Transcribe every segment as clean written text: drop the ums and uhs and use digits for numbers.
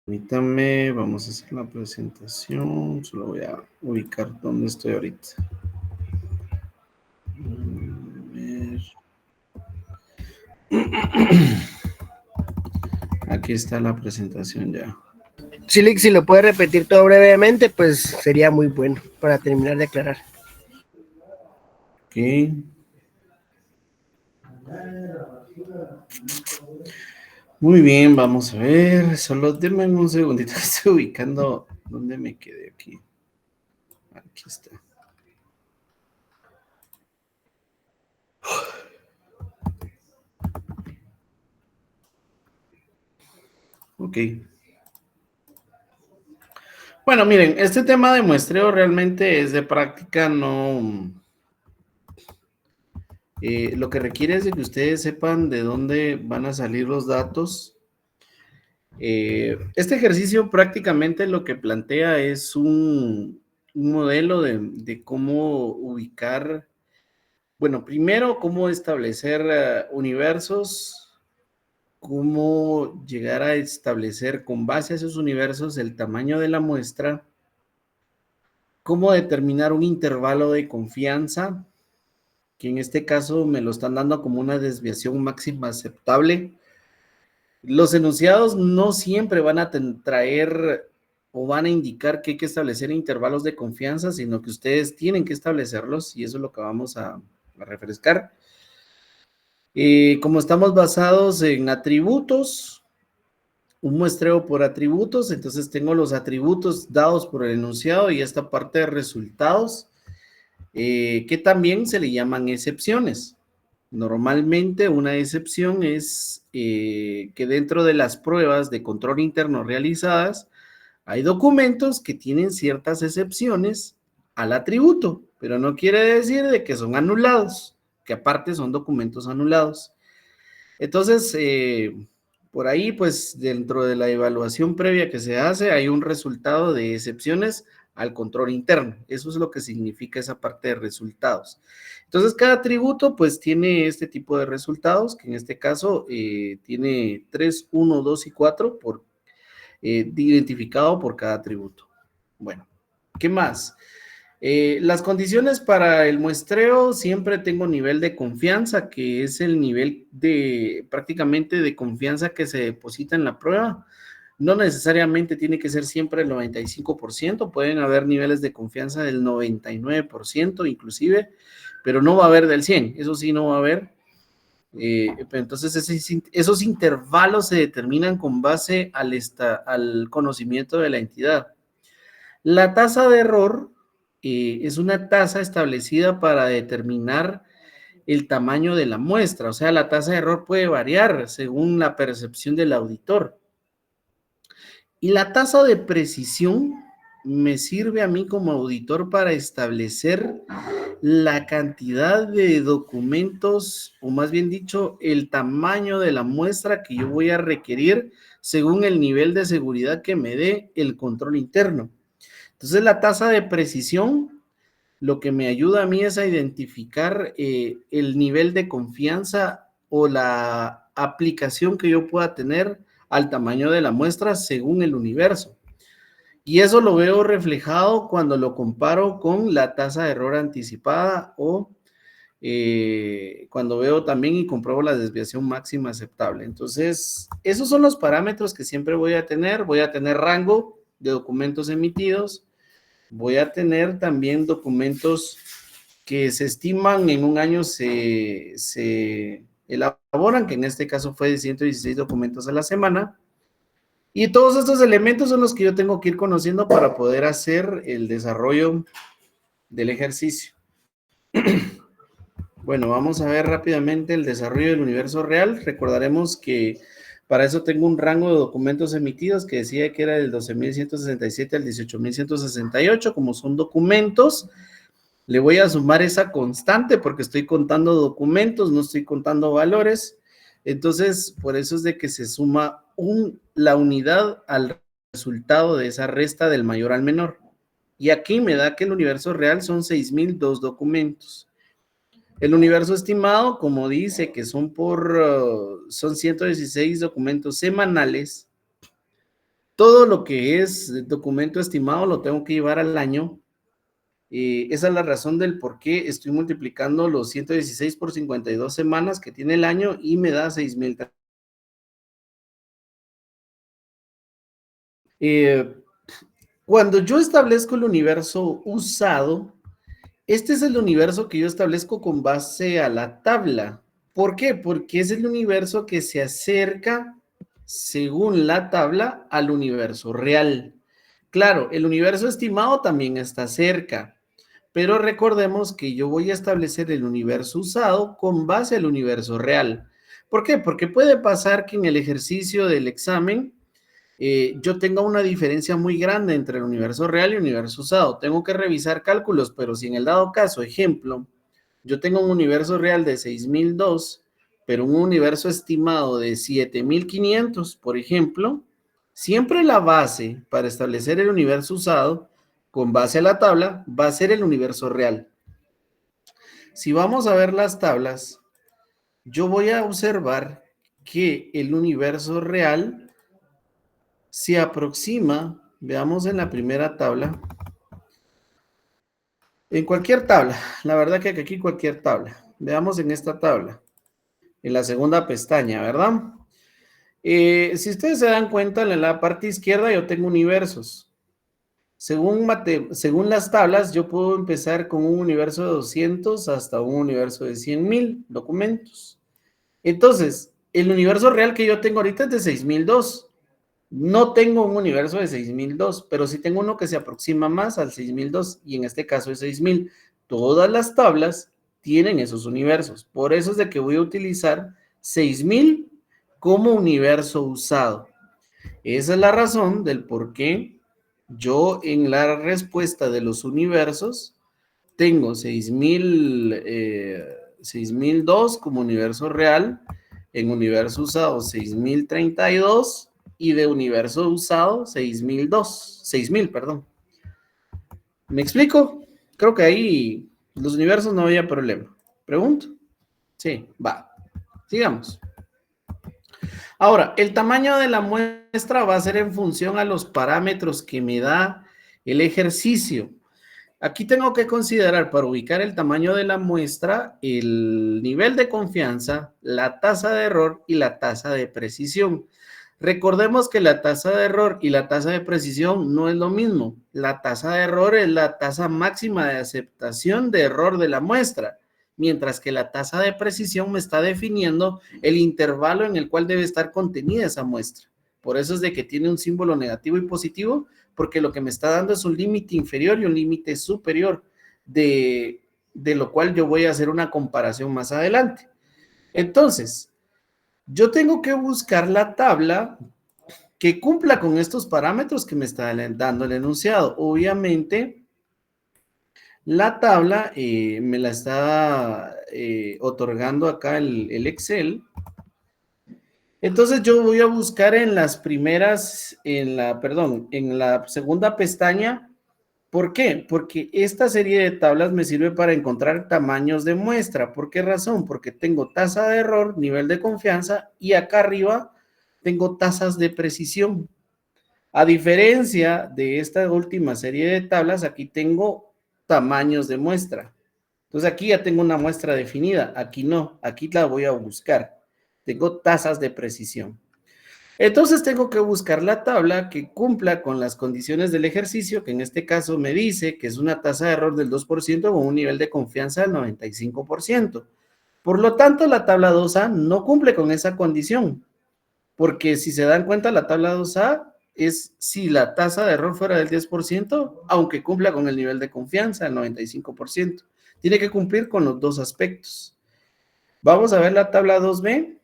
Permítame, vamos a hacer la presentación. Solo voy a ubicar dónde estoy ahorita. A ver. Aquí está la presentación ya. Chilix, si lo puede repetir todo brevemente, pues sería muy bueno para terminar de aclarar. Ok. Muy bien, vamos a ver. Solo denme un segundito. Estoy ubicando dónde me quedé aquí. Aquí está. Ok. Bueno, miren, este tema de muestreo realmente es de práctica, no. Lo que requiere es de que ustedes sepan de dónde van a salir los datos. Este ejercicio prácticamente lo que plantea es un modelo de cómo ubicar, bueno, primero cómo establecer universos, cómo llegar a establecer con base a esos universos el tamaño de la muestra, cómo determinar un intervalo de confianza, que en este caso me lo están dando como una desviación máxima aceptable. Los enunciados no siempre van a traer o van a indicar que hay que establecer intervalos de confianza, sino que ustedes tienen que establecerlos y eso es lo que vamos a refrescar. Como estamos basados en atributos, un muestreo por atributos, entonces tengo los atributos dados por el enunciado y esta parte de resultados, que también se le llaman excepciones. Normalmente una excepción es que dentro de las pruebas de control interno realizadas, hay documentos que tienen ciertas excepciones al atributo, pero no quiere decir de que son anulados, que aparte son documentos anulados. Entonces, por ahí, pues dentro de la evaluación previa que se hace, hay un resultado de excepciones al control interno. Eso es lo que significa esa parte de resultados. Entonces, cada atributo, pues, tiene este tipo de resultados, que en este caso tiene 3, 1, 2 y 4 identificado por cada atributo. Bueno, ¿qué más? Las condiciones para el muestreo, siempre tengo nivel de confianza, que es el nivel de prácticamente de confianza que se deposita en la prueba. No necesariamente tiene que ser siempre el 95%, pueden haber niveles de confianza del 99% inclusive, pero no va a haber del 100%, eso sí no va a haber. Entonces esos intervalos se determinan con base al conocimiento de la entidad. La tasa de error es una tasa establecida para determinar el tamaño de la muestra, o sea, la tasa de error puede variar según la percepción del auditor. Y la tasa de precisión me sirve a mí como auditor para establecer la cantidad de documentos, o más bien dicho, el tamaño de la muestra que yo voy a requerir según el nivel de seguridad que me dé el control interno. Entonces, la tasa de precisión, lo que me ayuda a mí es a identificar el nivel de confianza o la aplicación que yo pueda tener al tamaño de la muestra según el universo. Y eso lo veo reflejado cuando lo comparo con la tasa de error anticipada o cuando veo también y compruebo la desviación máxima aceptable. Entonces, esos son los parámetros que siempre voy a tener. Voy a tener rango de documentos emitidos. Voy a tener también documentos que se estiman en un año se elaboran, que en este caso fue de 116 documentos a la semana. Y todos estos elementos son los que yo tengo que ir conociendo para poder hacer el desarrollo del ejercicio. Bueno, vamos a ver rápidamente el desarrollo del universo real. Recordaremos que para eso tengo un rango de documentos emitidos que decía que era del 12.167 al 18.168. Como son documentos, le voy a sumar esa constante porque estoy contando documentos, no estoy contando valores. Entonces, por eso es de que se suma la unidad al resultado de esa resta del mayor al menor. Y aquí me da que el universo real son 6.002 documentos. El universo estimado, como dice, que son 116 documentos semanales, todo lo que es documento estimado lo tengo que llevar al año. Esa es la razón del por qué estoy multiplicando los 116 por 52 semanas que tiene el año y me da 6,000. Cuando yo establezco el universo usado, este es el universo que yo establezco con base a la tabla. ¿Por qué? Porque es el universo que se acerca, según la tabla, al universo real. Claro, el universo estimado también está cerca, pero recordemos que yo voy a establecer el universo usado con base al universo real. ¿Por qué? Porque puede pasar que en el ejercicio del examen yo tenga una diferencia muy grande entre el universo real y el universo usado. Tengo que revisar cálculos, pero si en el dado caso, ejemplo, yo tengo un universo real de 6,002, pero un universo estimado de 7,500, por ejemplo, siempre la base para establecer el universo usado, con base a la tabla, va a ser el universo real. Si vamos a ver las tablas, yo voy a observar que el universo real se aproxima, veamos en la primera tabla, en cualquier tabla, la verdad que aquí cualquier tabla, veamos en esta tabla, en la segunda pestaña, ¿verdad? Si ustedes se dan cuenta, en la parte izquierda yo tengo universos. Según las tablas, yo puedo empezar con un universo de 200 hasta un universo de 100,000 documentos. Entonces, el universo real que yo tengo ahorita es de 6,002. No tengo un universo de 6,002, pero sí tengo uno que se aproxima más al 6,002 y en este caso es 6,000. Todas las tablas tienen esos universos. Por eso es de que voy a utilizar 6,000 como universo usado. Esa es la razón del por qué yo en la respuesta de los universos tengo 6,002 como universo real, en universo usado 6,032 y de universo usado 6,000, perdón. ¿Me explico? Creo que ahí los universos no había problema. ¿Pregunto? Sí, va. Sigamos. Ahora, el tamaño de la muestra va a ser en función a los parámetros que me da el ejercicio. Aquí tengo que considerar para ubicar el tamaño de la muestra, el nivel de confianza, la tasa de error y la tasa de precisión. Recordemos que la tasa de error y la tasa de precisión no es lo mismo. La tasa de error es la tasa máxima de aceptación de error de la muestra, mientras que la tasa de precisión me está definiendo el intervalo en el cual debe estar contenida esa muestra. Por eso es de que tiene un símbolo negativo y positivo, porque lo que me está dando es un límite inferior y un límite superior, de lo cual yo voy a hacer una comparación más adelante. Entonces, yo tengo que buscar la tabla que cumpla con estos parámetros que me está dando el enunciado. Obviamente, la tabla me la está otorgando acá el Excel. Entonces yo voy a buscar en las primeras, en la segunda pestaña. ¿Por qué? Porque esta serie de tablas me sirve para encontrar tamaños de muestra. ¿Por qué razón? Porque tengo tasa de error, nivel de confianza y acá arriba tengo tasas de precisión. A diferencia de esta última serie de tablas, aquí tengo tamaños de muestra. Entonces aquí ya tengo una muestra definida, aquí no, aquí la voy a buscar. Tengo tasas de precisión. Entonces tengo que buscar la tabla que cumpla con las condiciones del ejercicio, que en este caso me dice que es una tasa de error del 2% con un nivel de confianza del 95%. Por lo tanto, la tabla 2A no cumple con esa condición, porque si se dan cuenta, la tabla 2A es si la tasa de error fuera del 10%, aunque cumpla con el nivel de confianza del 95%. Tiene que cumplir con los dos aspectos. Vamos a ver la tabla 2B.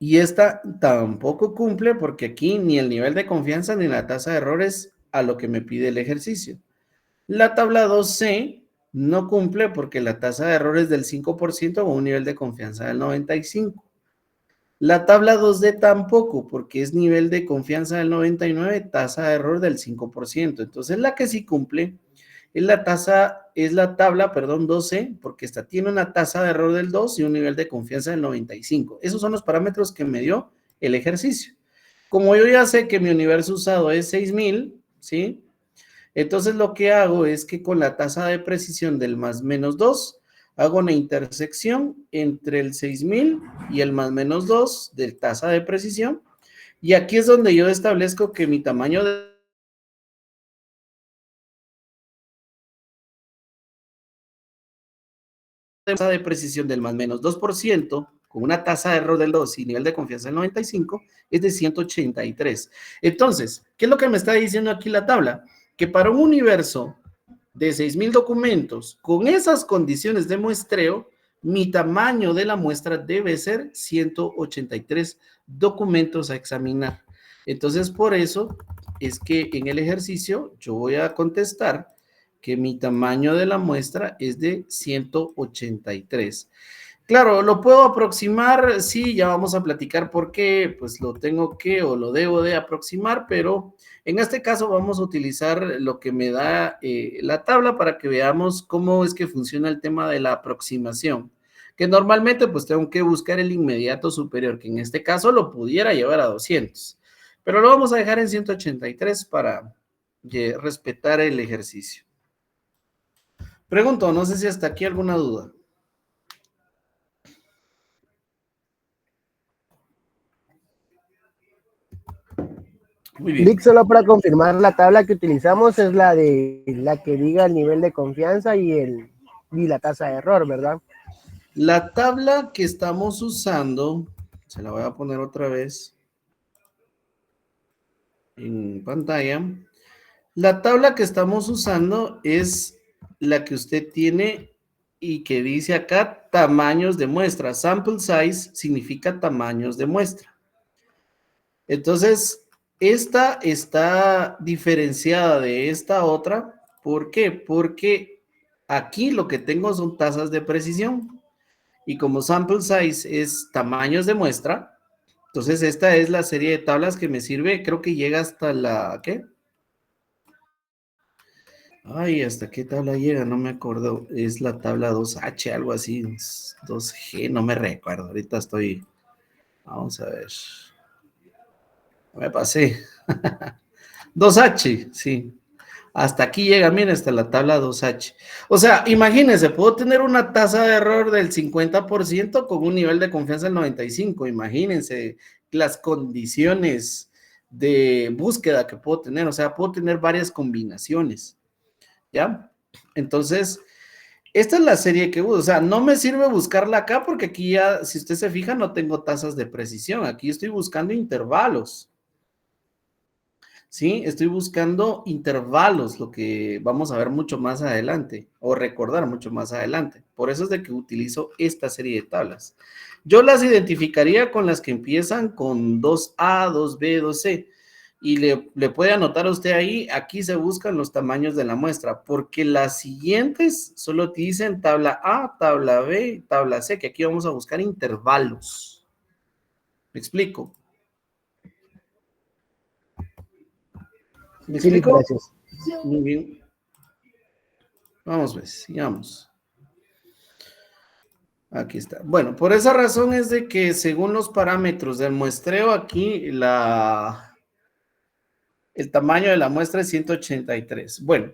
Y esta tampoco cumple porque aquí ni el nivel de confianza ni la tasa de errores a lo que me pide el ejercicio. La tabla 2C no cumple porque la tasa de error es del 5% con un nivel de confianza del 95%. La tabla 2D tampoco porque es nivel de confianza del 99%, tasa de error del 5%. Entonces la que sí cumple es la tabla 12, porque esta tiene una tasa de error del 2 y un nivel de confianza del 95. Esos son los parámetros que me dio el ejercicio. Como yo ya sé que mi universo usado es 6000, ¿sí? Entonces lo que hago es que con la tasa de precisión del más menos 2, hago una intersección entre el 6000 y el más menos 2 de tasa de precisión. Y aquí es donde yo establezco que mi tamaño de precisión del más menos 2%, con una tasa de error del 2 y nivel de confianza del 95, es de 183. Entonces, ¿qué es lo que me está diciendo aquí la tabla? Que para un universo de 6000 documentos, con esas condiciones de muestreo, mi tamaño de la muestra debe ser 183 documentos a examinar. Entonces, por eso es que en el ejercicio yo voy a contestar que mi tamaño de la muestra es de 183. Claro, lo puedo aproximar, sí, ya vamos a platicar por qué, pues lo tengo que o lo debo de aproximar, pero en este caso vamos a utilizar lo que me da la tabla para que veamos cómo es que funciona el tema de la aproximación, que normalmente pues tengo que buscar el inmediato superior, que en este caso lo pudiera llevar a 200, pero lo vamos a dejar en 183 para respetar el ejercicio. Pregunto, no sé si hasta aquí alguna duda. Muy bien. Vic, solo para confirmar, la tabla que utilizamos es la de la que diga el nivel de confianza y la tasa de error, ¿verdad? La tabla que estamos usando, se la voy a poner otra vez en pantalla. La tabla que estamos usando es la que usted tiene y que dice acá tamaños de muestra. Sample size significa tamaños de muestra. Entonces, esta está diferenciada de esta otra. ¿Por qué? Porque aquí lo que tengo son tasas de precisión. Y como sample size es tamaños de muestra, entonces esta es la serie de tablas que me sirve. Creo que llega hasta la, ¿qué? Ay, ¿hasta qué tabla llega? No me acuerdo. Es la tabla 2H, algo así. 2G, no me recuerdo. Ahorita estoy. Vamos a ver. Me pasé. 2H, sí. Hasta aquí llega, miren, hasta la tabla 2H. O sea, imagínense, puedo tener una tasa de error del 50% con un nivel de confianza del 95%. Imagínense las condiciones de búsqueda que puedo tener. O sea, puedo tener varias combinaciones. ¿Ya? Entonces, esta es la serie que uso. O sea, no me sirve buscarla acá porque aquí ya, si usted se fija, no tengo tasas de precisión. Aquí estoy buscando intervalos. ¿Sí? Estoy buscando intervalos, lo que vamos a ver mucho más adelante, o recordar mucho más adelante. Por eso es de que utilizo esta serie de tablas. Yo las identificaría con las que empiezan con 2A, 2B, 2C. Y le puede anotar a usted ahí, aquí se buscan los tamaños de la muestra, porque las siguientes solo te dicen tabla A, tabla B, tabla C, que aquí vamos a buscar intervalos. ¿Me explico? ¿Me Sí, Vic, explico? gracias. Muy bien. Vamos, pues, sigamos. Aquí está. Bueno, por esa razón es de que según los parámetros del muestreo, aquí el tamaño de la muestra es 183. Bueno,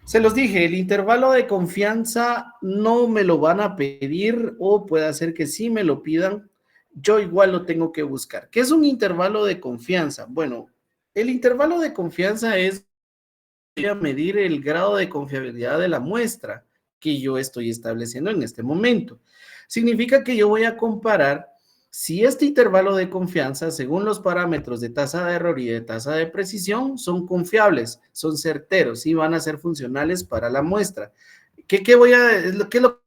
se los dije, el intervalo de confianza no me lo van a pedir o puede ser que sí me lo pidan. Yo igual lo tengo que buscar. ¿Qué es un intervalo de confianza? Bueno, el intervalo de confianza es medir el grado de confiabilidad de la muestra que yo estoy estableciendo en este momento. Significa que yo voy a comparar si este intervalo de confianza, según los parámetros de tasa de error y de tasa de precisión, son confiables, son certeros y van a ser funcionales para la muestra. ¿Qué es lo que voy a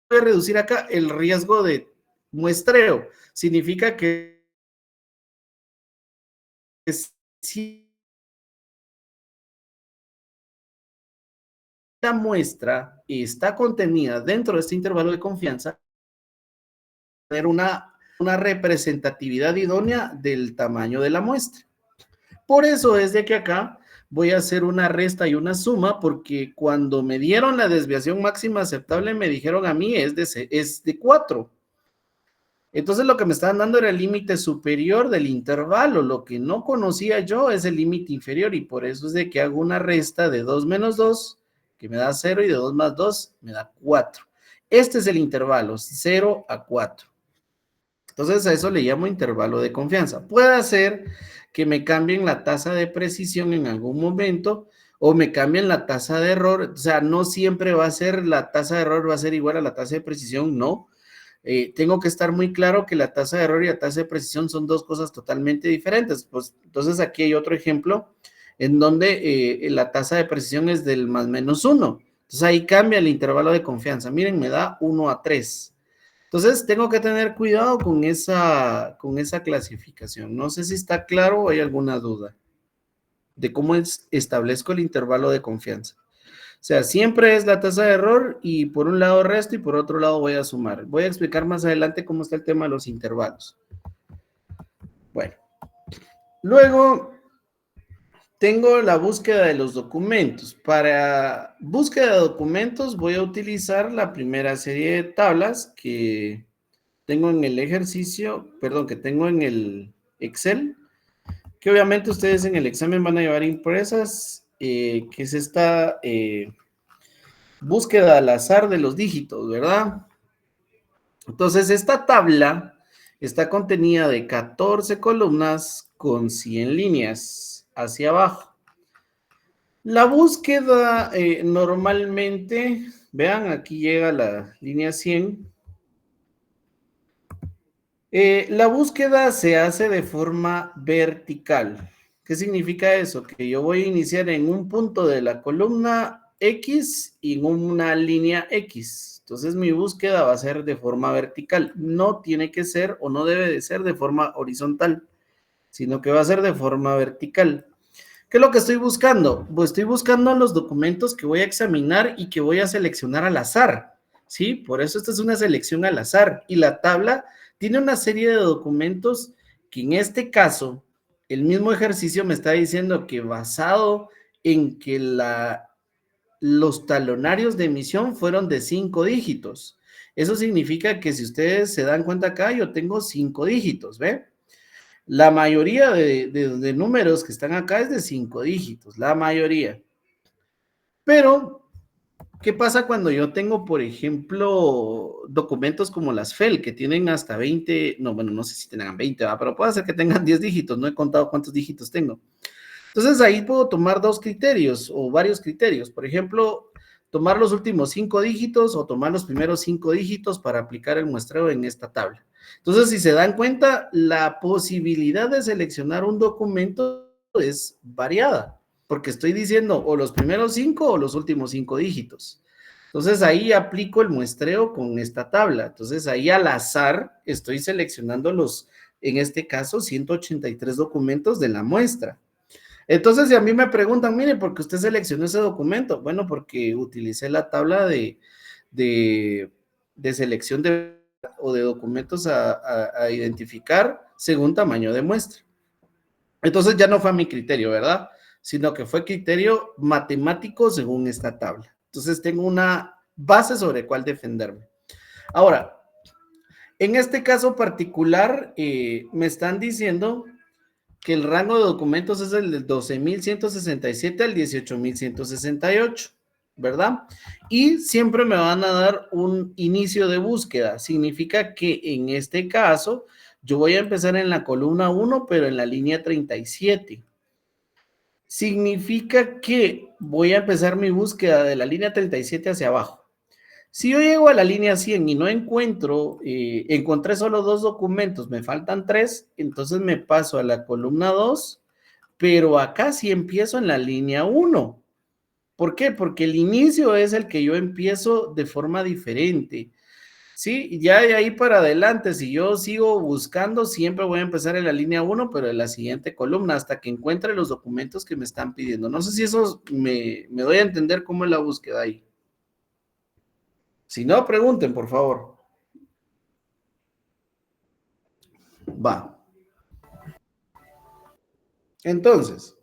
reducir acá? El riesgo de muestreo. Significa que si la muestra está contenida dentro de este intervalo de confianza, tener una representatividad idónea del tamaño de la muestra. Por eso es de que acá voy a hacer una resta y una suma, porque cuando me dieron la desviación máxima aceptable, me dijeron a mí es de 4. Entonces lo que me estaban dando era el límite superior del intervalo. Lo que no conocía yo es el límite inferior y por eso es de que hago una resta de 2 menos 2, que me da 0, y de 2 más 2 me da 4. Este es el intervalo, 0 a 4. Entonces a eso le llamo intervalo de confianza. Puede ser que me cambien la tasa de precisión en algún momento o me cambien la tasa de error. O sea, no siempre va a ser la tasa de error va a ser igual a la tasa de precisión, no. Tengo que estar muy claro que la tasa de error y la tasa de precisión son dos cosas totalmente diferentes. Pues entonces aquí hay otro ejemplo en donde la tasa de precisión es del más menos 1. Entonces ahí cambia el intervalo de confianza. Miren, me da 1 a 3. Entonces tengo que tener cuidado con esa clasificación. No sé si está claro o hay alguna duda de cómo establezco el intervalo de confianza. O sea, siempre es la tasa de error y por un lado resto y por otro lado voy a sumar. Voy a explicar más adelante cómo está el tema de los intervalos. Bueno, luego tengo la búsqueda de los documentos. Para búsqueda de documentos voy a utilizar la primera serie de tablas que tengo en el ejercicio, perdón, que tengo en el Excel, que obviamente ustedes en el examen van a llevar impresas, que es esta búsqueda al azar de los dígitos, ¿verdad? Entonces, esta tabla está contenida de 14 columnas con 100 líneas hacia abajo. La búsqueda normalmente, vean, aquí llega la línea 100. La búsqueda se hace de forma vertical. ¿Qué significa eso? Que yo voy a iniciar en un punto de la columna X y en una línea X. Entonces mi búsqueda va a ser de forma vertical. No tiene que ser o no debe de ser de forma horizontal, sino que va a ser de forma vertical. ¿Qué es lo que estoy buscando? Pues estoy buscando los documentos que voy a examinar y que voy a seleccionar al azar, ¿sí? Por eso esta es una selección al azar. Y la tabla tiene una serie de documentos que en este caso, el mismo ejercicio me está diciendo que basado en que los talonarios de emisión fueron de 5 dígitos. Eso significa que si ustedes se dan cuenta acá, yo tengo 5 dígitos, ¿ve? La mayoría de números que están acá es de 5 dígitos, la mayoría. Pero, ¿qué pasa cuando yo tengo, por ejemplo, documentos como las FEL, que tienen hasta 20, no, bueno, no sé si tengan 20, ¿va? Pero puede ser que tengan 10 dígitos, no he contado cuántos dígitos tengo. Entonces, ahí puedo tomar dos criterios o varios criterios. Por ejemplo, tomar los últimos 5 dígitos o tomar los primeros 5 dígitos para aplicar el muestreo en esta tabla. Entonces, si se dan cuenta, la posibilidad de seleccionar un documento es variada, porque estoy diciendo o los primeros 5 o los últimos 5 dígitos. Entonces, ahí aplico el muestreo con esta tabla. Entonces, ahí al azar estoy seleccionando los, en este caso, 183 documentos de la muestra. Entonces, si a mí me preguntan, mire, ¿por qué usted seleccionó ese documento? Bueno, porque utilicé la tabla de, de selección o de documentos a identificar según tamaño de muestra. Entonces, ya no fue a mi criterio, ¿verdad? Sino que fue criterio matemático según esta tabla. Entonces, tengo una base sobre cuál defenderme. Ahora, en este caso particular, me están diciendo que el rango de documentos es el del 12.167 al 18.168, ¿verdad? Y siempre me van a dar un inicio de búsqueda. Significa que en este caso yo voy a empezar en la columna 1, pero en la línea 37. Significa que voy a empezar mi búsqueda de la línea 37 hacia abajo. Si yo llego a la línea 100 y no encuentro, encontré solo 2 documentos, me faltan 3, entonces me paso a la columna 2, pero acá sí empiezo en la línea 1. ¿Por qué? Porque el inicio es el que yo empiezo de forma diferente. Sí, ya de ahí para adelante, si yo sigo buscando, siempre voy a empezar en la línea 1, pero en la siguiente columna, hasta que encuentre los documentos que me están pidiendo. No sé si eso me doy a entender cómo es la búsqueda ahí. Si no, pregunten, por favor. Va. Entonces,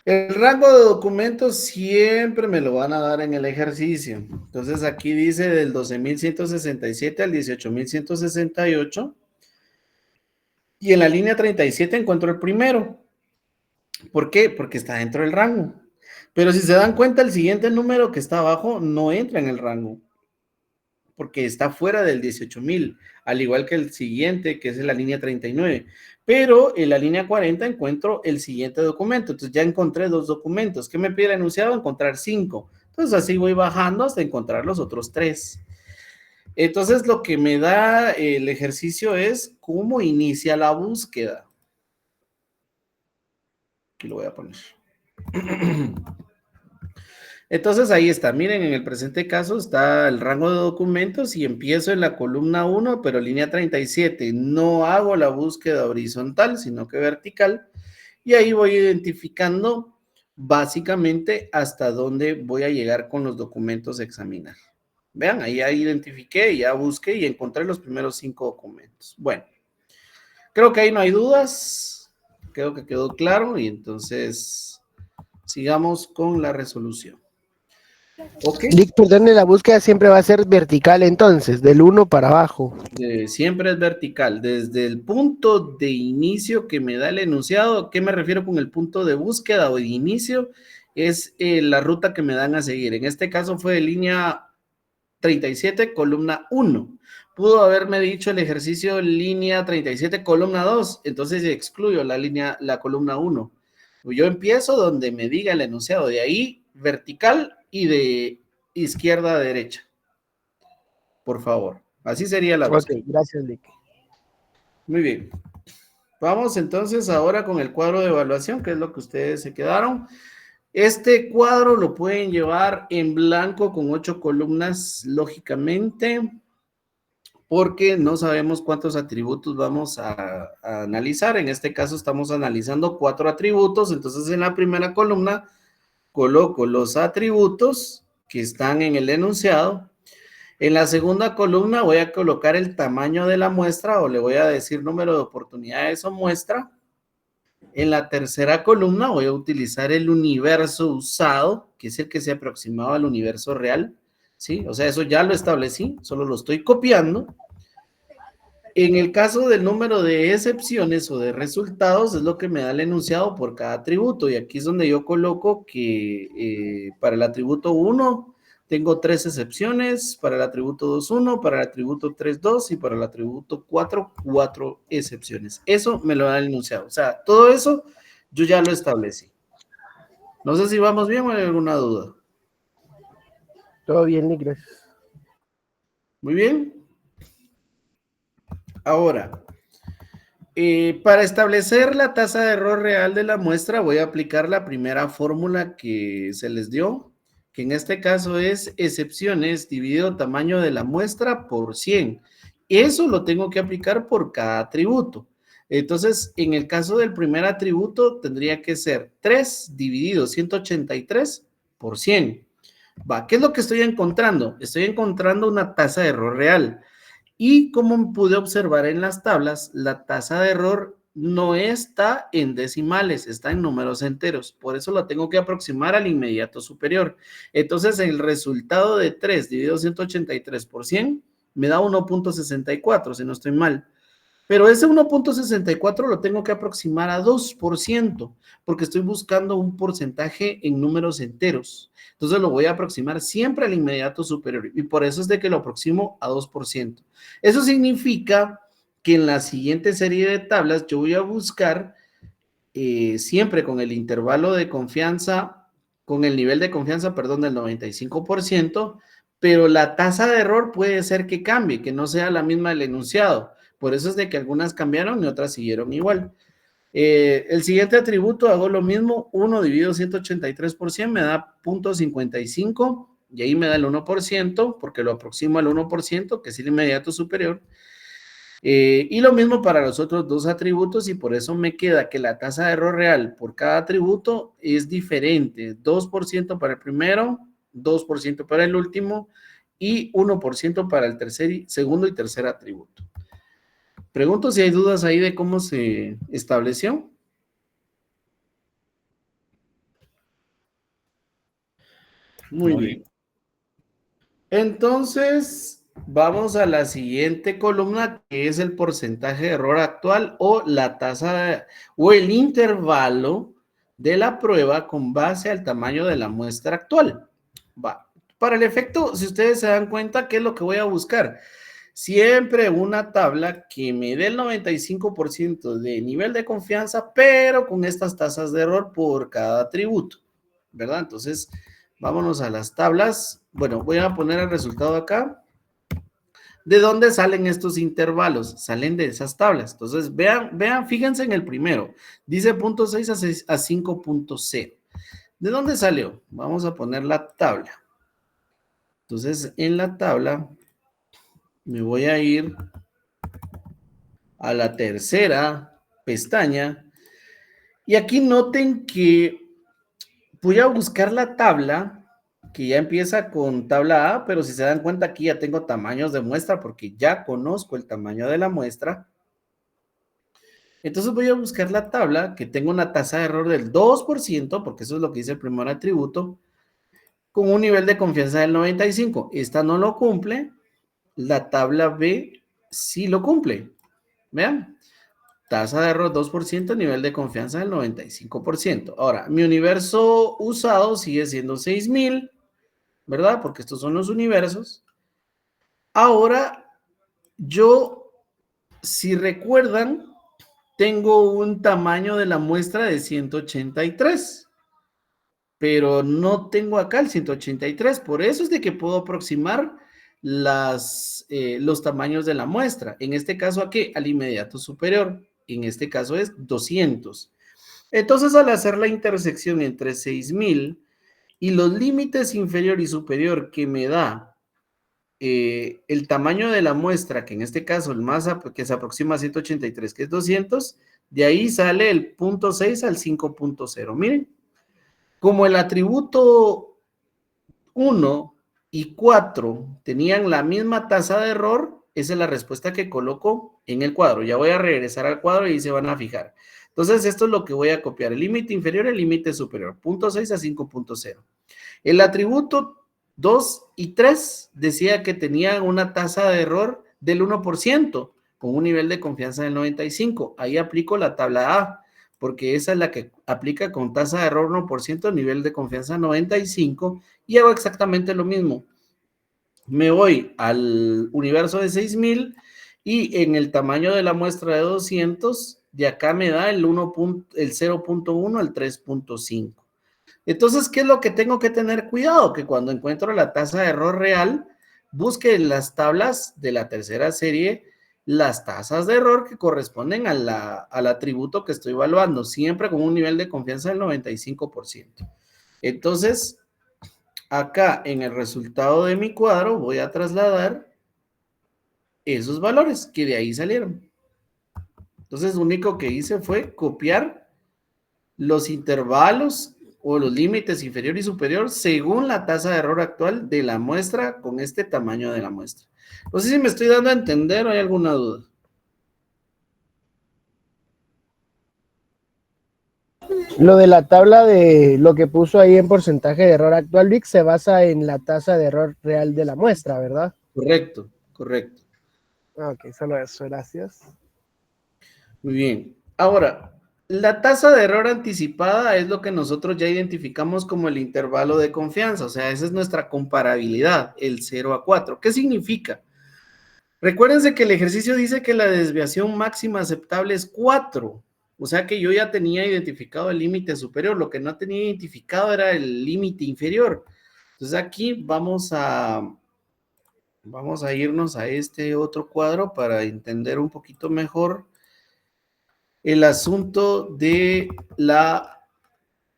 El rango de documentos siempre me lo van a dar en el ejercicio. Entonces aquí dice del 12.167 al 18.168. Y en la línea 37 encuentro el primero. ¿Por qué? Porque está dentro del rango. Pero si se dan cuenta, el siguiente número que está abajo no entra en el rango, porque está fuera del 18.000, al igual que el siguiente, que es en la línea 39. Pero en la línea 40 encuentro el siguiente documento. Entonces ya encontré 2 documentos. ¿Qué me pide el enunciado? Encontrar 5. Entonces así voy bajando hasta encontrar los otros 3. Entonces lo que me da el ejercicio es cómo inicia la búsqueda. Aquí lo voy a poner. Entonces ahí está, miren, en el presente caso está el rango de documentos y empiezo en la columna 1, pero línea 37. No hago la búsqueda horizontal, sino que vertical. Y ahí voy identificando básicamente hasta dónde voy a llegar con los documentos a examinar. Vean, ahí ya identifiqué, ya busqué y encontré los primeros 5 documentos. Bueno, creo que ahí no hay dudas. Creo que quedó claro y entonces sigamos con la resolución. Ok. Lick, perdone, la búsqueda siempre va a ser vertical entonces, del 1 para abajo. Siempre es vertical. Desde el punto de inicio que me da el enunciado, ¿qué me refiero con el punto de búsqueda o de inicio? Es la ruta que me dan a seguir. En este caso fue de línea 37, columna 1. Pudo haberme dicho el ejercicio línea 37, columna 2. Entonces excluyo la columna 1. Yo empiezo donde me diga el enunciado. De ahí vertical y de izquierda a derecha. Por favor. Así sería la Ok, búsqueda. gracias, Lick. Muy bien. Vamos entonces ahora con el cuadro de evaluación, que es lo que ustedes se quedaron. Este cuadro lo pueden llevar en blanco con 8 columnas, lógicamente, porque no sabemos cuántos atributos vamos a analizar. En este caso estamos analizando 4 atributos, entonces en la primera columna coloco los atributos que están en el enunciado. En la segunda columna voy a colocar el tamaño de la muestra o le voy a decir número de oportunidades o muestra. En la tercera columna voy a utilizar el universo usado, que es el que se aproximaba al universo real, ¿sí? O sea, eso ya lo establecí, solo lo estoy copiando. En el caso del número de excepciones o de resultados, es lo que me da el enunciado por cada atributo. Y aquí es donde yo coloco que para el atributo 1 tengo 3 excepciones, para el atributo 2, 1, para el atributo 3, 2 y para el atributo 4, 4 excepciones. Eso me lo da el enunciado. O sea, todo eso yo ya lo establecí. No sé si vamos bien o hay alguna duda. Todo bien, Lick, gracias. Muy bien. Ahora, para establecer la tasa de error real de la muestra, voy a aplicar la primera fórmula que se les dio, que en este caso es excepciones dividido tamaño de la muestra por 100. Eso lo tengo que aplicar por cada atributo. Entonces, en el caso del primer atributo, tendría que ser 3 dividido 183 por 100. Va, ¿qué es lo que estoy encontrando? Estoy encontrando una tasa de error real. Y como pude observar en las tablas, la tasa de error no está en decimales, está en números enteros. Por eso la tengo que aproximar al inmediato superior. Entonces, el resultado de 3 dividido 183 por 100 me da 1.64, si no estoy mal. Pero ese 1.64 lo tengo que aproximar a 2%, porque estoy buscando un porcentaje en números enteros. Entonces lo voy a aproximar siempre al inmediato superior, y por eso es de que lo aproximo a 2%. Eso significa que en la siguiente serie de tablas yo voy a buscar siempre con el intervalo de confianza, con el nivel de confianza, perdón, del 95%, pero la tasa de error puede ser que cambie, que no sea la misma del enunciado. Por eso es de que algunas cambiaron y otras siguieron igual. El siguiente atributo hago lo mismo, 1 dividido 183 por 100 me da 0.55 y ahí me da el 1% porque lo aproximo al 1%, que es el inmediato superior. Y lo mismo para los otros 2 atributos y por eso me queda que la tasa de error real por cada atributo es diferente. 2% para el primero, 2% para el último y 1% para el segundo y tercer atributo. Pregunto si hay dudas ahí de cómo se estableció. Muy bien. Entonces, vamos a la siguiente columna, que es el porcentaje de error actual o la o el intervalo de la prueba con base al tamaño de la muestra actual. Va. Para el efecto, si ustedes se dan cuenta, ¿qué es lo que voy a buscar? Siempre una tabla que me dé el 95% de nivel de confianza, pero con estas tasas de error por cada atributo, ¿verdad? Entonces, vámonos a las tablas. Bueno, voy a poner el resultado acá. ¿De dónde salen estos intervalos? Salen de esas tablas. Entonces, vean, fíjense en el primero. Dice 0.6 a 5.0. ¿De dónde salió? Vamos a poner la tabla. Entonces, en la tabla me voy a ir a la tercera pestaña. Y aquí noten que voy a buscar la tabla que ya empieza con tabla A, pero si se dan cuenta aquí ya tengo tamaños de muestra porque ya conozco el tamaño de la muestra. Entonces voy a buscar la tabla que tengo una tasa de error del 2%, porque eso es lo que dice el primer atributo, con un nivel de confianza del 95. Esta no lo cumple, la tabla B sí lo cumple. Vean, tasa de error 2%, nivel de confianza del 95%. Ahora, mi universo usado sigue siendo 6000, ¿verdad? Porque estos son los universos. Ahora, yo, si recuerdan, tengo un tamaño de la muestra de 183, pero no tengo acá el 183, por eso es de que puedo aproximar los tamaños de la muestra. En este caso, ¿a qué? Al inmediato superior. En este caso es 200. Entonces, al hacer la intersección entre 6000 y los límites inferior y superior que me da el tamaño de la muestra, que en este caso el más que se aproxima a 183, que es 200, de ahí sale el 0.6 al 5.0. Miren, como el atributo 1 y 4 tenían la misma tasa de error, esa es la respuesta que coloco en el cuadro. Ya voy a regresar al cuadro y ahí se van a fijar. Entonces, esto es lo que voy a copiar, el límite inferior y el límite superior, 0.6 a 5.0. El atributo 2 y 3 decía que tenía una tasa de error del 1%, con un nivel de confianza del 95. Ahí aplico la tabla A, porque esa es la que aplica con tasa de error 1%, nivel de confianza 95, y hago exactamente lo mismo. Me voy al universo de 6000 y en el tamaño de la muestra de 200, de acá me da el 0.1 al 3.5. Entonces, ¿qué es lo que tengo que tener cuidado? Que cuando encuentro la tasa de error real, busque en las tablas de la tercera serie las tasas de error que corresponden al atributo que estoy evaluando, siempre con un nivel de confianza del 95%. Entonces, acá en el resultado de mi cuadro voy a trasladar esos valores que de ahí salieron. Entonces, lo único que hice fue copiar los intervalos o los límites inferior y superior según la tasa de error actual de la muestra con este tamaño de la muestra. No sé si me estoy dando a entender o hay alguna duda. Lo de la tabla de lo que puso ahí en porcentaje de error actual, Vic, se basa en la tasa de error real de la muestra, ¿verdad? Correcto, correcto. Ok, solo eso, gracias. Muy bien. Ahora, la tasa de error anticipada es lo que nosotros ya identificamos como el intervalo de confianza, o sea, esa es nuestra comparabilidad, el 0 a 4. ¿Qué significa? Recuérdense que el ejercicio dice que la desviación máxima aceptable es 4, o sea que yo ya tenía identificado el límite superior, lo que no tenía identificado era el límite inferior. Entonces aquí vamos a irnos a este otro cuadro para entender un poquito mejor el asunto de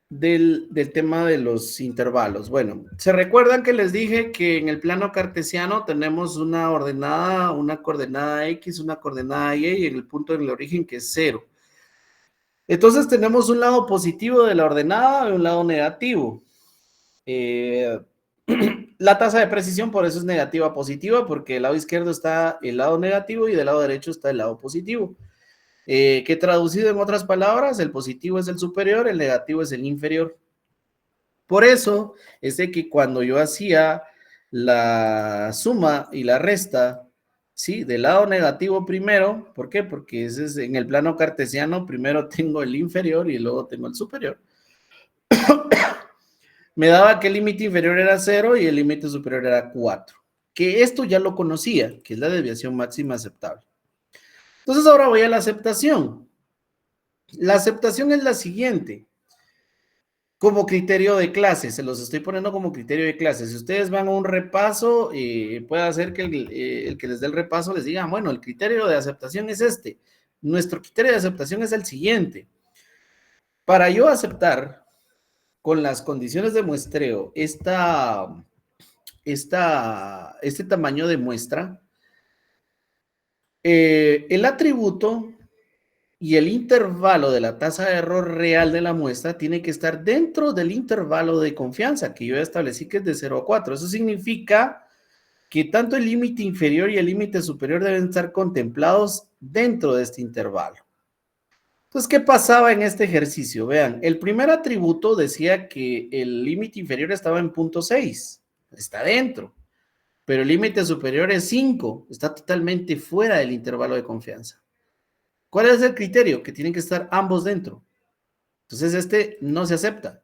del tema de los intervalos. Bueno, ¿se recuerdan que les dije que en el plano cartesiano tenemos una ordenada, una coordenada X, una coordenada Y y en el punto en el origen que es 0? Entonces tenemos un lado positivo de la ordenada y un lado negativo. La tasa de precisión por eso es negativa positiva, porque del lado izquierdo está el lado negativo y del lado derecho está el lado positivo. Que traducido en otras palabras, el positivo es el superior, el negativo es el inferior. Por eso es de que cuando yo hacía la suma y la resta, ¿sí? Del lado negativo primero, ¿por qué? Porque ese es en el plano cartesiano, primero tengo el inferior y luego tengo el superior. Me daba que el límite inferior era 0 y el límite superior era 4. Que esto ya lo conocía, que es la desviación máxima aceptable. Entonces ahora voy a la aceptación. La aceptación es la siguiente. Como criterio de clase, se los estoy poniendo como criterio de clase. Si ustedes van a un repaso, puede hacer que el que les dé el repaso les diga, bueno, el criterio de aceptación es este. Nuestro criterio de aceptación es el siguiente. Para yo aceptar con las condiciones de muestreo este tamaño de muestra, el atributo y el intervalo de la tasa de error real de la muestra tiene que estar dentro del intervalo de confianza que yo ya establecí que es de 0 a 4. Eso significa que tanto el límite inferior y el límite superior deben estar contemplados dentro de este intervalo. Entonces, ¿qué pasaba en este ejercicio? Vean, el primer atributo decía que el límite inferior estaba en 0.6, está dentro, pero el límite superior es 5, está totalmente fuera del intervalo de confianza. ¿Cuál es el criterio? Que tienen que estar ambos dentro. Entonces este no se acepta.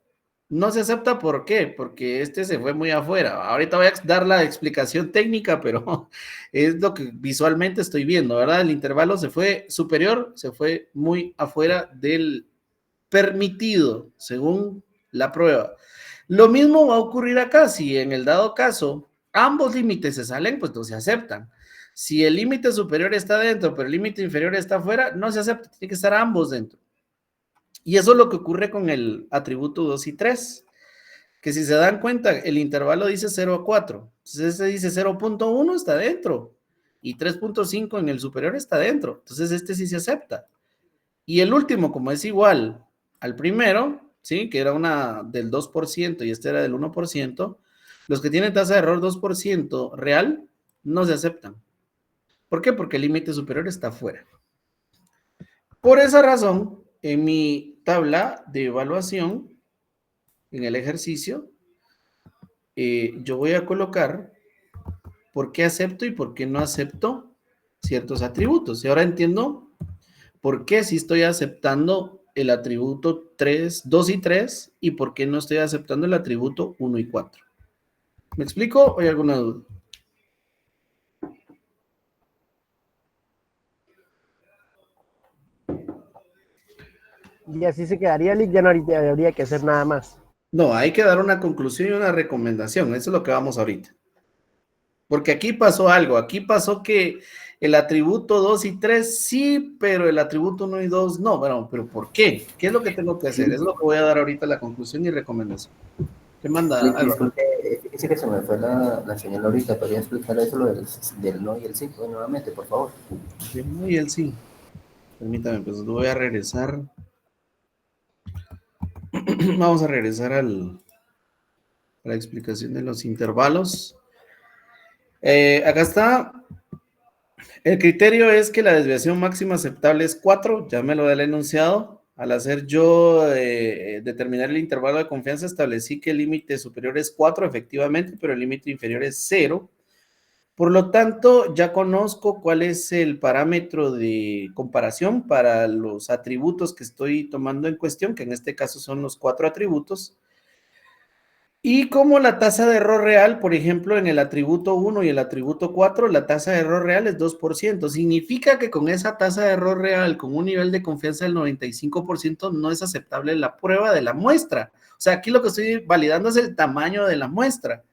No se acepta, ¿por qué? Porque este se fue muy afuera. Ahorita voy a dar la explicación técnica, pero es lo que visualmente estoy viendo, ¿verdad? El intervalo se fue superior, se fue muy afuera del permitido, según la prueba. Lo mismo va a ocurrir acá. Si en el dado caso ambos límites se salen, pues no se aceptan. Si el límite superior está dentro, pero el límite inferior está afuera, no se acepta, tiene que estar ambos dentro. Y eso es lo que ocurre con el atributo 2 y 3, que si se dan cuenta, el intervalo dice 0 a 4. Entonces este dice 0.1 está dentro y 3.5 en el superior está dentro. Entonces este sí se acepta. Y el último, como es igual al primero, ¿sí? Que era una del 2% y este era del 1%, los que tienen tasa de error 2% real no se aceptan. ¿Por qué? Porque el límite superior está fuera. Por esa razón, en mi tabla de evaluación, en el ejercicio, yo voy a colocar por qué acepto y por qué no acepto ciertos atributos. Y ahora entiendo por qué sí estoy aceptando el atributo 3, 2 y 3 y por qué no estoy aceptando el atributo 1 y 4. ¿Me explico o hay alguna duda? Y así se quedaría, Lick, ya no habría que hacer nada más. No, hay que dar una conclusión y una recomendación. Eso es lo que vamos ahorita. Porque aquí pasó algo. Aquí pasó que el atributo 2 y 3 sí, pero el atributo 1 y 2 no. Bueno, pero ¿por qué? ¿Qué es lo que tengo que hacer? Es lo que voy a dar ahorita la conclusión y recomendación. ¿Qué manda? Disculpe, fíjese que se me fue la señal ahorita. ¿Podría explicar eso lo del no y el sí nuevamente, por favor? El no y el sí. Permítame, pues lo voy a regresar. Vamos a regresar a la explicación de los intervalos. Acá está. El criterio es que la desviación máxima aceptable es 4, ya me lo he enunciado. Al hacer yo determinar el intervalo de confianza, establecí que el límite superior es 4, efectivamente, pero el límite inferior es 0. Por lo tanto, ya conozco cuál es el parámetro de comparación para los atributos que estoy tomando en cuestión, que en este caso son los 4 atributos. Y como la tasa de error real, por ejemplo, en el atributo 1 y el atributo 4, la tasa de error real es 2%. Significa que con esa tasa de error real, con un nivel de confianza del 95%, no es aceptable la prueba de la muestra. O sea, aquí lo que estoy validando es el tamaño de la muestra,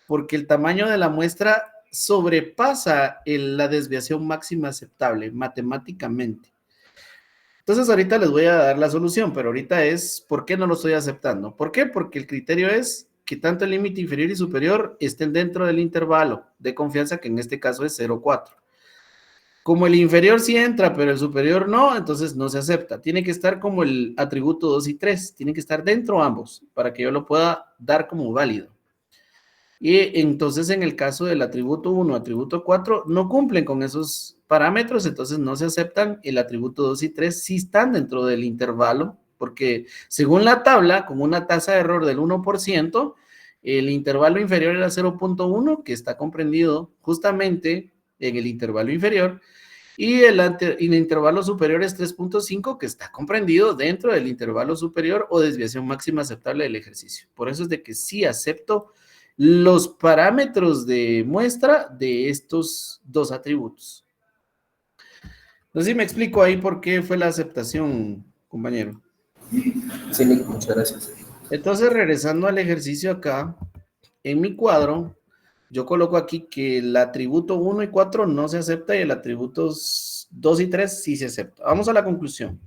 porque el tamaño de la muestra sobrepasa la desviación máxima aceptable matemáticamente. Entonces ahorita les voy a dar la solución, pero ahorita es ¿por qué no lo estoy aceptando? ¿Por qué? Porque el criterio es que tanto el límite inferior y superior estén dentro del intervalo de confianza, que en este caso es 0,4. Como el inferior sí entra, pero el superior no, entonces no se acepta. Tiene que estar como el atributo 2 y 3, tienen que estar dentro ambos para que yo lo pueda dar como válido. Y entonces en el caso del atributo 1, atributo 4, no cumplen con esos parámetros, entonces no se aceptan. El atributo 2 y 3 sí están dentro del intervalo porque según la tabla, con una tasa de error del 1%, el intervalo inferior era 0.1, que está comprendido justamente en el intervalo inferior, y el intervalo superior es 3.5, que está comprendido dentro del intervalo superior o desviación máxima aceptable del ejercicio. Por eso es de que sí acepto los parámetros de muestra de estos dos atributos. No sé si me explico ahí por qué fue la aceptación, compañero. Sí, Nick, muchas gracias. Entonces, regresando al ejercicio acá, en mi cuadro, yo coloco aquí que el atributo 1 y 4 no se acepta y el atributo 2 y 3 sí se acepta. Vamos a la conclusión.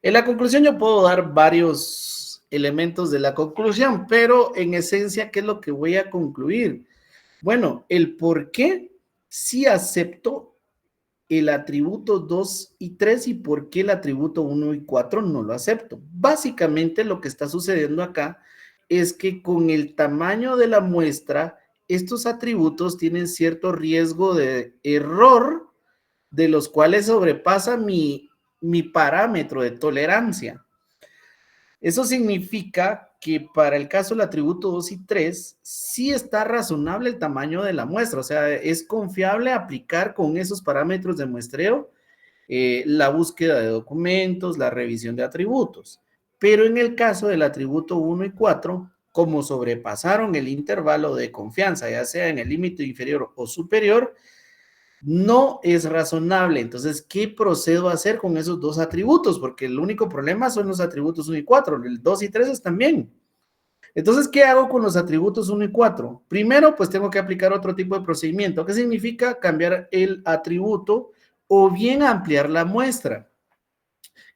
En la conclusión yo puedo dar varios elementos de la conclusión, pero en esencia, ¿qué es lo que voy a concluir? Bueno, el por qué sí acepto el atributo 2 y 3 y por qué el atributo 1 y 4 no lo acepto. Básicamente lo que está sucediendo acá es que con el tamaño de la muestra, estos atributos tienen cierto riesgo de error, de los cuales sobrepasa mi parámetro de tolerancia. Eso significa que para el caso del atributo 2 y 3, sí está razonable el tamaño de la muestra, o sea, es confiable aplicar con esos parámetros de muestreo la búsqueda de documentos, la revisión de atributos. Pero en el caso del atributo 1 y 4, como sobrepasaron el intervalo de confianza, ya sea en el límite inferior o superior, no es razonable. Entonces, ¿qué procedo a hacer con esos dos atributos? Porque el único problema son los atributos 1 y 4, el 2 y 3 están bien. Entonces, ¿qué hago con los atributos 1 y 4? Primero, pues tengo que aplicar otro tipo de procedimiento. ¿Qué significa cambiar el atributo o bien ampliar la muestra?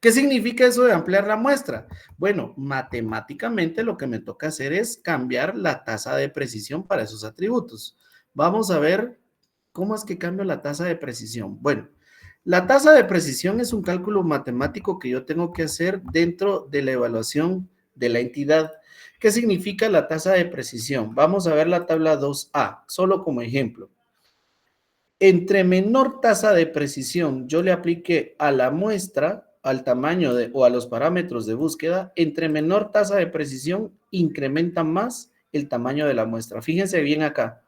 ¿Qué significa eso de ampliar la muestra? Bueno, matemáticamente lo que me toca hacer es cambiar la tasa de precisión para esos atributos. Vamos a ver cómo es que cambio la tasa de precisión. Bueno, la tasa de precisión es un cálculo matemático que yo tengo que hacer dentro de la evaluación de la entidad. ¿Qué significa la tasa de precisión? Vamos a ver la tabla 2A, solo como ejemplo. Entre menor tasa de precisión yo le aplique a la muestra, al tamaño o a los parámetros de búsqueda, entre menor tasa de precisión incrementa más el tamaño de la muestra. Fíjense bien acá.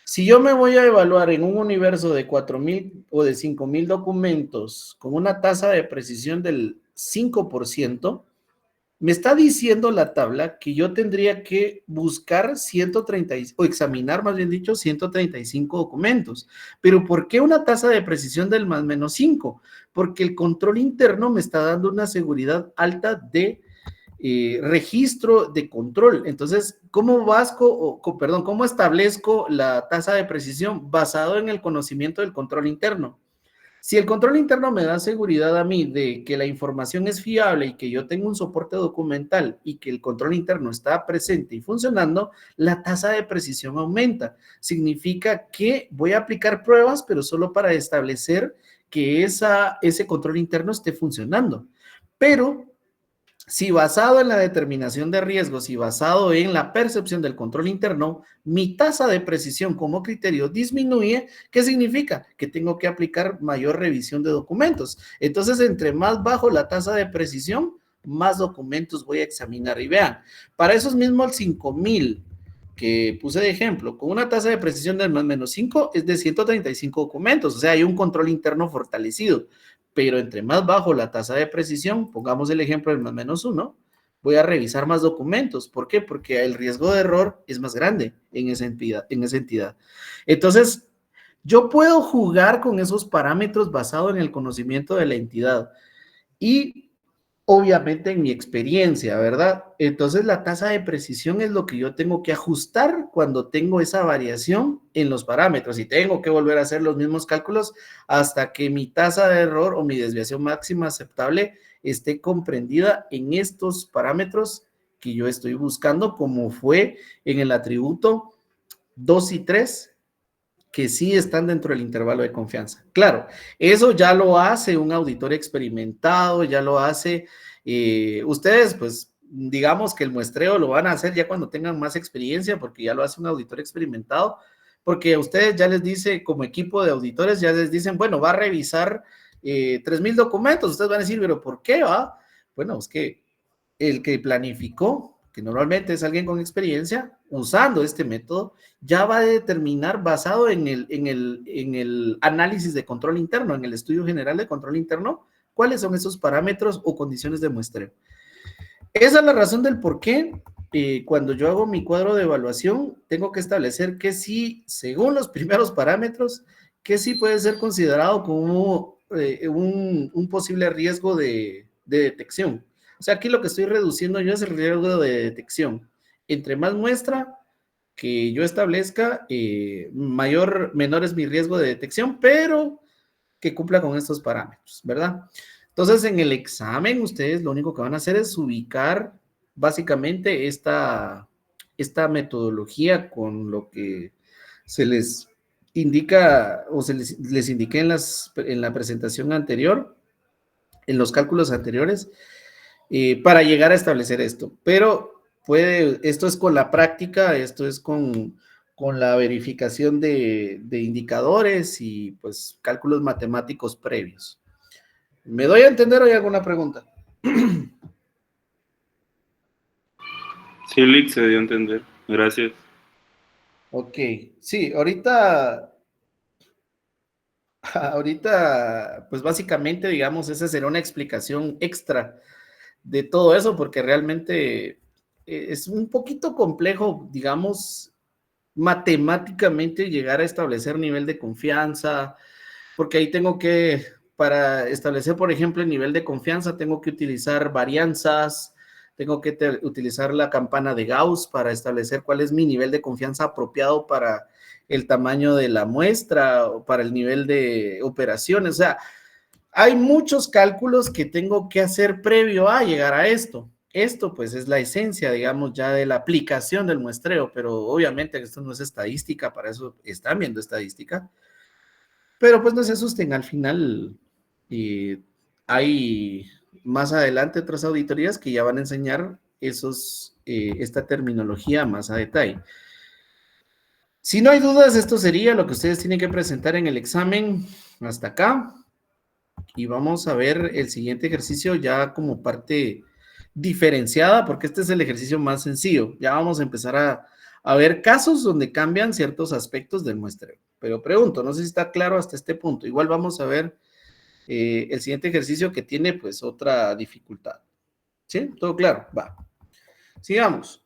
Si yo me voy a evaluar en un universo de 4,000 o de 5,000 documentos con una tasa de precisión del 5%, me está diciendo la tabla que yo tendría que buscar 130, o examinar, más bien dicho, 135 documentos. Pero ¿por qué una tasa de precisión del más menos 5? Porque el control interno me está dando una seguridad alta de registro de control. Entonces, ¿cómo establezco la tasa de precisión? Basado en el conocimiento del control interno. Si el control interno me da seguridad a mí de que la información es fiable y que yo tengo un soporte documental y que el control interno está presente y funcionando, la tasa de precisión aumenta. Significa que voy a aplicar pruebas, pero solo para establecer que ese control interno esté funcionando. Pero si basado en la determinación de riesgos y basado en la percepción del control interno, mi tasa de precisión como criterio disminuye, ¿qué significa? Que tengo que aplicar mayor revisión de documentos. Entonces, entre más bajo la tasa de precisión, más documentos voy a examinar. Y vean, para esos mismos 5,000 que puse de ejemplo, con una tasa de precisión de más menos 5 es de 135 documentos, o sea, hay un control interno fortalecido. Pero entre más bajo la tasa de precisión, pongamos el ejemplo del más menos 1, voy a revisar más documentos. ¿Por qué? Porque el riesgo de error es más grande en esa entidad. Entonces, yo puedo jugar con esos parámetros basado en el conocimiento de la entidad y obviamente en mi experiencia, ¿verdad? Entonces la tasa de precisión es lo que yo tengo que ajustar cuando tengo esa variación en los parámetros y tengo que volver a hacer los mismos cálculos hasta que mi tasa de error o mi desviación máxima aceptable esté comprendida en estos parámetros que yo estoy buscando, como fue en el atributo 2 y 3, que sí están dentro del intervalo de confianza. Claro, eso ya lo hace un auditor experimentado, ya lo hace, ustedes pues digamos que el muestreo lo van a hacer ya cuando tengan más experiencia, porque ya lo hace un auditor experimentado, porque a ustedes ya les dice, como equipo de auditores, ya les dicen, bueno, va a revisar 3,000 documentos, ustedes van a decir, pero ¿por qué va? Bueno, es que el que planificó, que normalmente es alguien con experiencia, usando este método, ya va a determinar basado en el análisis de control interno, en el estudio general de control interno, cuáles son esos parámetros o condiciones de muestreo. Esa es la razón del por qué cuando yo hago mi cuadro de evaluación, tengo que establecer que sí, según los primeros parámetros, que sí puede ser considerado como un posible riesgo de detección. O sea, aquí lo que estoy reduciendo yo es el riesgo de detección. Entre más muestra que yo establezca, menor es mi riesgo de detección, pero que cumpla con estos parámetros, ¿verdad? Entonces, en el examen, ustedes lo único que van a hacer es ubicar básicamente esta metodología con lo que se les indica o les indiqué en la presentación anterior, en los cálculos anteriores, para llegar a establecer esto. Pero esto es con la práctica, esto es con la verificación de indicadores y pues cálculos matemáticos previos. ¿Me doy a entender o hay alguna pregunta? Sí, Lick, se dio a entender. Gracias. Ok, sí, ahorita, pues básicamente, digamos, esa será una explicación extra de todo eso, porque realmente es un poquito complejo, digamos, matemáticamente llegar a establecer nivel de confianza, porque ahí tengo que, para establecer, por ejemplo, el nivel de confianza, tengo que utilizar varianzas, tengo que utilizar la campana de Gauss para establecer cuál es mi nivel de confianza apropiado para el tamaño de la muestra o para el nivel de operaciones. O sea, hay muchos cálculos que tengo que hacer previo a llegar a esto. Esto pues es la esencia, digamos, ya de la aplicación del muestreo, pero obviamente esto no es estadística, para eso están viendo estadística. Pero pues no se asusten, al final hay más adelante otras auditorías que ya van a enseñar esta terminología más a detalle. Si no hay dudas, esto sería lo que ustedes tienen que presentar en el examen hasta acá. Y vamos a ver el siguiente ejercicio ya como parte diferenciada, porque este es el ejercicio más sencillo. Ya vamos a empezar a ver casos donde cambian ciertos aspectos del muestreo. Pero pregunto, no sé si está claro hasta este punto. Igual vamos a ver el siguiente ejercicio que tiene pues otra dificultad. ¿Sí? ¿Todo claro? Va. Sigamos.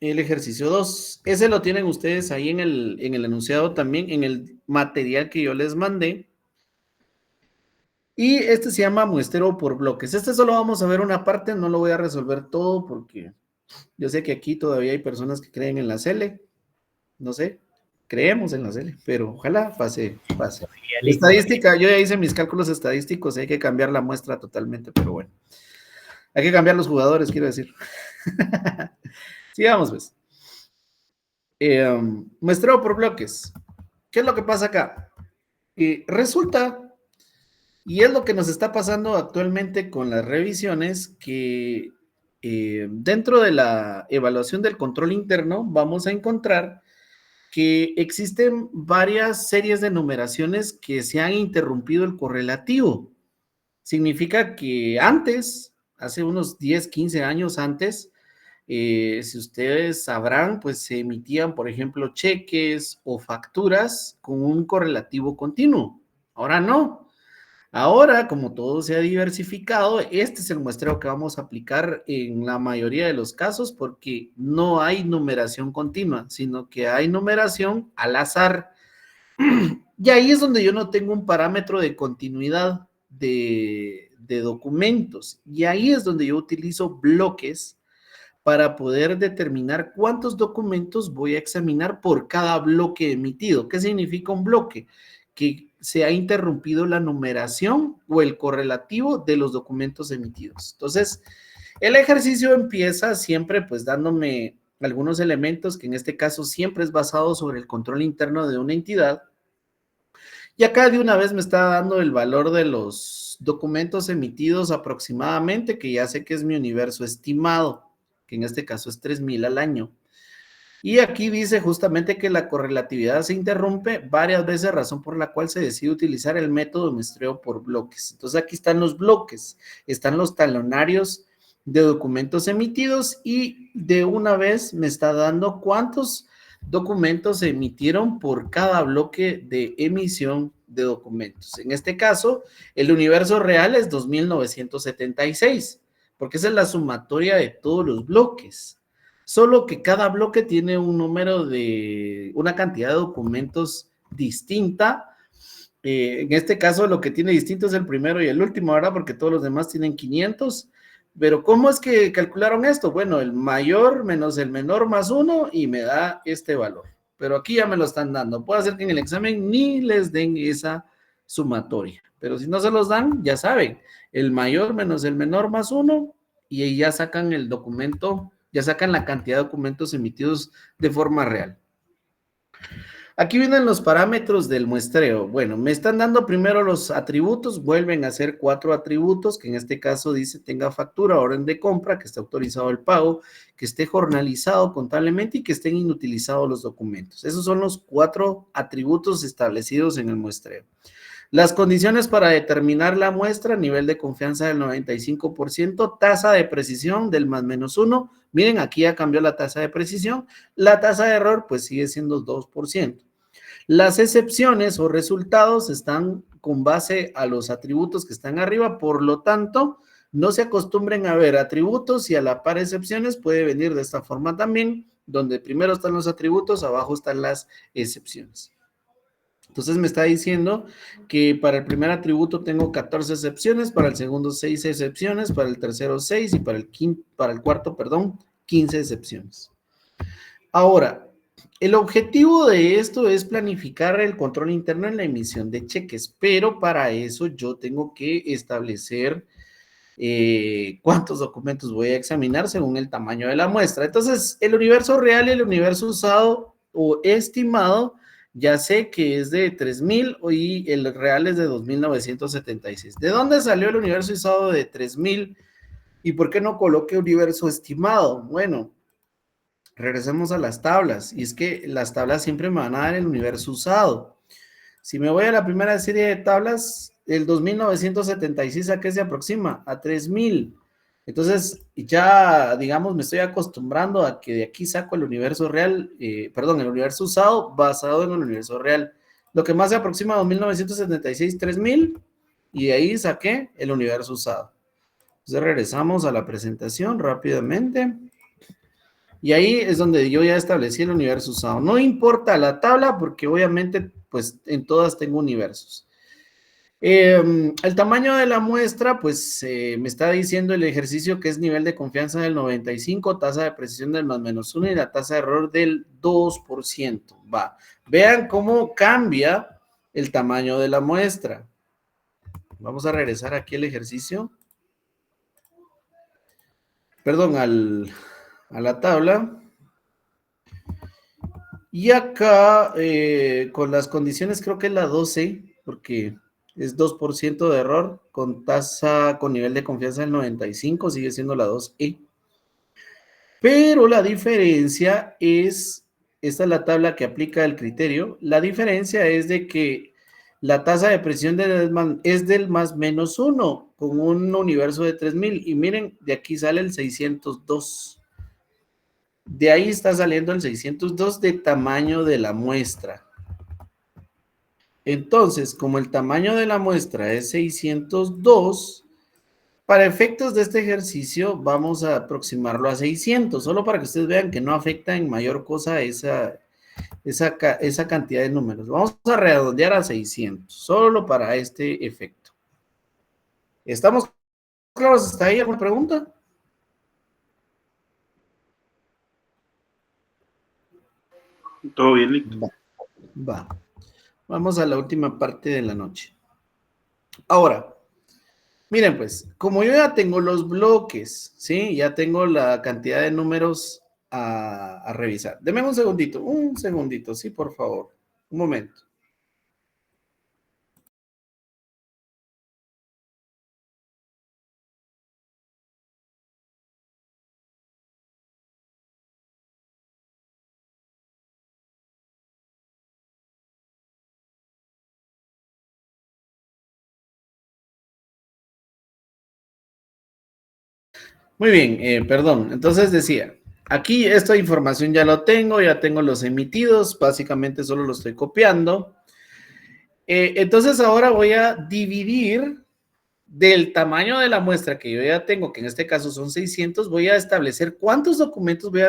El ejercicio 2. Ese lo tienen ustedes ahí en el enunciado también, en el material que yo les mandé. Y este se llama muestreo por bloques. Este solo vamos a ver una parte, no lo voy a resolver todo porque yo sé que aquí todavía hay personas que creen en la CL. No sé, creemos en la CL, pero ojalá pase. Estadística, yo ya hice mis cálculos estadísticos, hay que cambiar la muestra totalmente, pero bueno. Hay que cambiar los jugadores, quiero decir. Sigamos, pues. Muestreo por bloques. ¿Qué es lo que pasa acá? Resulta, y es lo que nos está pasando actualmente con las revisiones, que dentro de la evaluación del control interno vamos a encontrar que existen varias series de numeraciones que se han interrumpido el correlativo. Significa que antes, hace unos 10, 15 años antes, si ustedes sabrán, pues se emitían, por ejemplo, cheques o facturas con un correlativo continuo. Ahora no. Ahora, como todo se ha diversificado, este es el muestreo que vamos a aplicar en la mayoría de los casos porque no hay numeración continua, sino que hay numeración al azar. Y ahí es donde yo no tengo un parámetro de continuidad de documentos. Y ahí es donde yo utilizo bloques para poder determinar cuántos documentos voy a examinar por cada bloque emitido. ¿Qué significa un bloque? Que se ha interrumpido la numeración o el correlativo de los documentos emitidos. Entonces, el ejercicio empieza siempre pues dándome algunos elementos que en este caso siempre es basado sobre el control interno de una entidad. Y acá de una vez me está dando el valor de los documentos emitidos aproximadamente, que ya sé que es mi universo estimado, que en este caso es 3,000 al año. Y aquí dice justamente que la correlatividad se interrumpe varias veces, razón por la cual se decide utilizar el método de muestreo por bloques. Entonces aquí están los bloques, están los talonarios de documentos emitidos y de una vez me está dando cuántos documentos se emitieron por cada bloque de emisión de documentos. En este caso, el universo real es 2976, porque esa es la sumatoria de todos los bloques. Solo que cada bloque tiene un número de, una cantidad de documentos distinta. En este caso, lo que tiene distinto es el primero y el último, ¿verdad? Porque todos los demás tienen 500. Pero ¿cómo es que calcularon esto? Bueno, el mayor menos el menor más 1 y me da este valor. Pero aquí ya me lo están dando. Puede ser que en el examen ni les den esa sumatoria. Pero si no se los dan, ya saben, el mayor menos el menor más 1 y ahí ya sacan el documento, ya sacan la cantidad de documentos emitidos de forma real. Aquí vienen los parámetros del muestreo. Bueno, me están dando primero los atributos, vuelven a ser 4 atributos, que en este caso dice tenga factura, orden de compra, que esté autorizado el pago, que esté jornalizado contablemente y que estén inutilizados los documentos. Esos son los 4 atributos establecidos en el muestreo. Las condiciones para determinar la muestra, nivel de confianza del 95%, tasa de precisión del más menos 1. Miren, aquí ya cambió la tasa de precisión. La tasa de error, pues sigue siendo 2%. Las excepciones o resultados están con base a los atributos que están arriba, por lo tanto, no se acostumbren a ver atributos y a la par excepciones puede venir de esta forma también, donde primero están los atributos, abajo están las excepciones. Entonces me está diciendo que para el primer atributo tengo 14 excepciones, para el segundo 6 excepciones, para el tercero 6 y para el cuarto, 15 excepciones. Ahora, el objetivo de esto es planificar el control interno en la emisión de cheques, pero para eso yo tengo que establecer cuántos documentos voy a examinar según el tamaño de la muestra. Entonces, el universo real y el universo usado o estimado, ya sé que es de 3000 y el real es de 2976. ¿De dónde salió el universo usado de 3000? ¿Y por qué no coloqué universo estimado? Bueno, regresemos a las tablas. Y es que las tablas siempre me van a dar el universo usado. Si me voy a la primera serie de tablas, el 2976 ¿a qué se aproxima? A 3000. Entonces, ya, digamos, me estoy acostumbrando a que de aquí saco el universo real, el universo usado basado en el universo real. Lo que más se aproxima a 2976, 3000, y de ahí saqué el universo usado. Entonces, regresamos a la presentación rápidamente. Y ahí es donde yo ya establecí el universo usado. No importa la tabla porque obviamente pues en todas tengo universos. El tamaño de la muestra pues me está diciendo el ejercicio que es nivel de confianza del 95, tasa de precisión del más menos 1 y la tasa de error del 2%. Va. Vean cómo cambia el tamaño de la muestra. Vamos a regresar aquí al ejercicio. Perdón, a la tabla. Y acá, con las condiciones, creo que es la 12, porque es 2% de error, con tasa, con nivel de confianza del 95, sigue siendo la 2E. Pero la diferencia es, esta es la tabla que aplica el criterio, la diferencia es de que la tasa de precisión es del más menos 1, con un universo de 3000, y miren, de aquí sale el 602. De ahí está saliendo el 602 de tamaño de la muestra. Entonces, como el tamaño de la muestra es 602, para efectos de este ejercicio vamos a aproximarlo a 600, solo para que ustedes vean que no afecta en mayor cosa esa cantidad de números. Vamos a redondear a 600, solo para este efecto. ¿Estamos claros hasta ahí? ¿Alguna pregunta? ¿Todo bien, Lick? Va. Vamos a la última parte de la noche. Ahora, miren pues, como yo ya tengo los bloques, ¿sí? Ya tengo la cantidad de números a revisar. Deme un segundito, sí, por favor. Un momento. Muy bien, perdón. Entonces decía, aquí esta información ya lo tengo, ya tengo los emitidos, básicamente solo lo estoy copiando. Entonces ahora voy a dividir del tamaño de la muestra que yo ya tengo, que en este caso son 600, voy a establecer cuántos documentos voy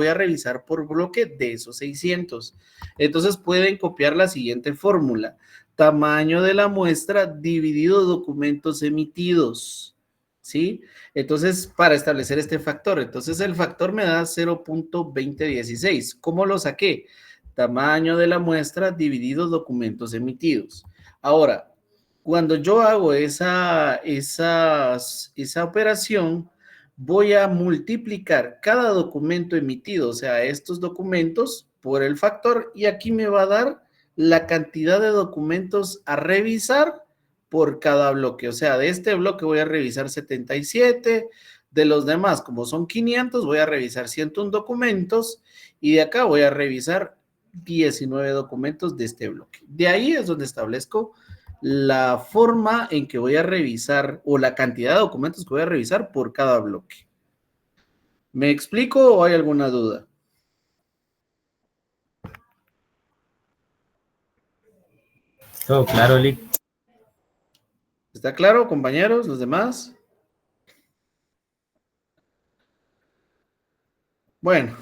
a revisar por bloque de esos 600. Entonces pueden copiar la siguiente fórmula. Tamaño de la muestra dividido documentos emitidos. ¿Sí? Entonces, para establecer este factor, entonces el factor me da 0.2016. ¿Cómo lo saqué? Tamaño de la muestra dividido documentos emitidos. Ahora, cuando yo hago esa operación, voy a multiplicar cada documento emitido, o sea, estos documentos por el factor, y aquí me va a dar la cantidad de documentos a revisar por cada bloque. O sea, de este bloque voy a revisar 77, de los demás, como son 500, voy a revisar 101 documentos, y de acá voy a revisar 19 documentos de este bloque. De ahí es donde establezco la forma en que voy a revisar o la cantidad de documentos que voy a revisar por cada bloque. ¿Me explico o hay alguna duda? Todo claro, Lick. ¿Está claro, compañeros, los demás? Bueno,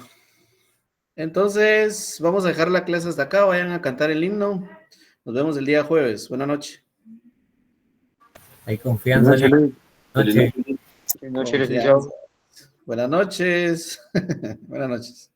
entonces vamos a dejar la clase hasta acá. Vayan a cantar el himno. Nos vemos el día jueves. Buenas noches. Hay confianza, Lick. Feliz Noche. noche. Buenas noches, licenciado. Buenas noches. Buenas noches.